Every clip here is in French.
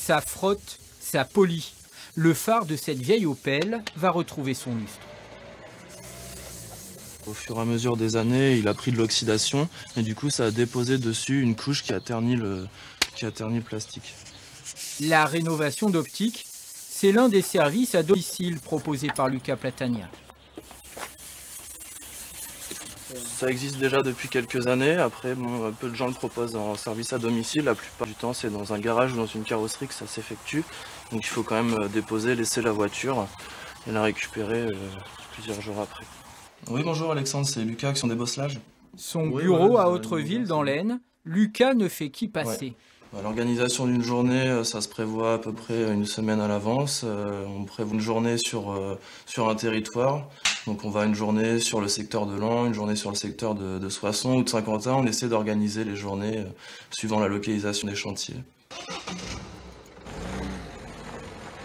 Ça frotte, ça polit. Le phare de cette vieille Opel va retrouver son lustre. Au fur et à mesure des années, il a pris de l'oxydation et du coup ça a déposé dessus une couche qui a terni le plastique. La rénovation d'optique, c'est l'un des services à domicile proposés par Lucas Platania. Ça existe déjà depuis quelques années. Après, bon, peu de gens le proposent en service à domicile. La plupart du temps, c'est dans un garage ou dans une carrosserie que ça s'effectue. Donc il faut quand même déposer, laisser la voiture et la récupérer plusieurs jours après. Oui, bonjour Alexandre, c'est Lucas, Action Débosselage. Son bureau à Autreville, dans l'Aisne, Lucas ne fait qu'y passer. Ouais. L'organisation d'une journée, ça se prévoit à peu près une semaine à l'avance. On prévoit une journée sur un territoire. Donc on va une journée sur le secteur de Laon, une journée sur le secteur de Soissons ou de Saint-Quentin. On essaie d'organiser les journées suivant la localisation des chantiers.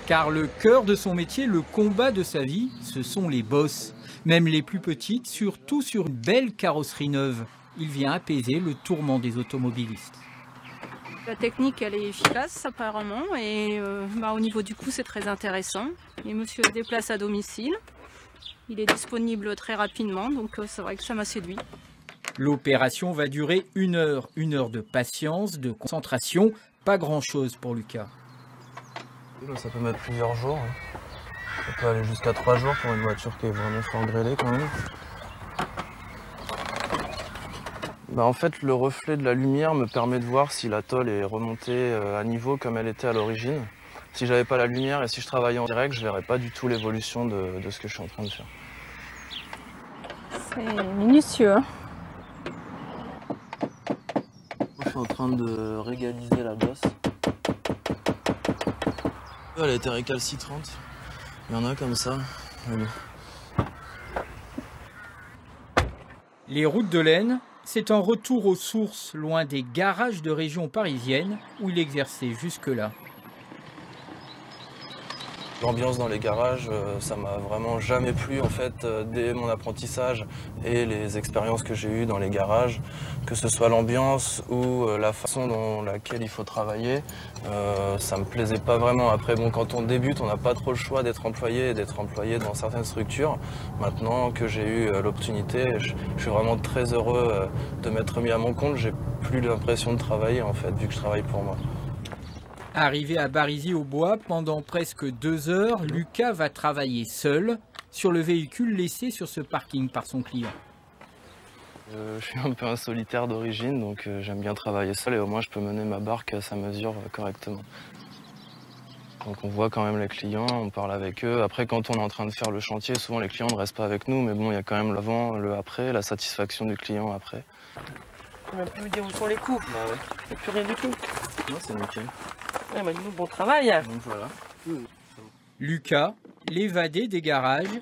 Car le cœur de son métier, le combat de sa vie, ce sont les bosses. Même les plus petites, surtout sur une belle carrosserie neuve. Il vient apaiser le tourment des automobilistes. La technique, elle est efficace apparemment et au niveau du coût, c'est très intéressant. Et monsieur se déplace à domicile. Il est disponible très rapidement, donc c'est vrai que ça m'a séduit. L'opération va durer 1 heure. 1 heure de patience, de concentration. Pas grand-chose pour Lucas. Ça peut mettre plusieurs jours. Ça peut aller jusqu'à 3 jours pour une voiture qui est vraiment fort grêlée quand même. En fait, le reflet de la lumière me permet de voir si la tôle est remontée à niveau comme elle était à l'origine. Si j'avais pas la lumière et si je travaillais en direct, je verrais pas du tout l'évolution de ce que je suis en train de faire. C'est minutieux. Je suis en train de régaliser la bosse. Elle a été récalcitrante. Il y en a comme ça. Allez. Les routes de l'Aisne, c'est un retour aux sources, loin des garages de région parisienne où il exerçait jusque-là. L'ambiance dans les garages, ça m'a vraiment jamais plu en fait dès mon apprentissage et les expériences que j'ai eues dans les garages, que ce soit l'ambiance ou la façon dont laquelle il faut travailler, ça me plaisait pas vraiment. Après bon, quand on débute, on n'a pas trop le choix d'être employé et d'être employé dans certaines structures. Maintenant que j'ai eu l'opportunité, je suis vraiment très heureux de m'être mis à mon compte. J'ai plus l'impression de travailler en fait, vu que je travaille pour moi. Arrivé à Barisy-au-Bois, pendant presque 2 heures, Lucas va travailler seul sur le véhicule laissé sur ce parking par son client. Je suis un peu un solitaire d'origine, donc j'aime bien travailler seul et au moins je peux mener ma barque à sa mesure correctement. Donc on voit quand même les clients, on parle avec eux. Après, quand on est en train de faire le chantier, souvent les clients ne restent pas avec nous, mais bon, il y a quand même l'avant, le après, la satisfaction du client après. On va plus vous dire où sont les coûts. Bah ouais. Il n'y a plus rien du tout. Non, c'est nickel. Ouais, bah, nous, bon travail. Donc voilà. Lucas, l'évadé des garages,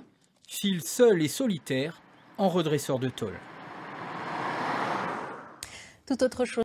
file seul et solitaire en redresseur de tôle. Tout autre chose.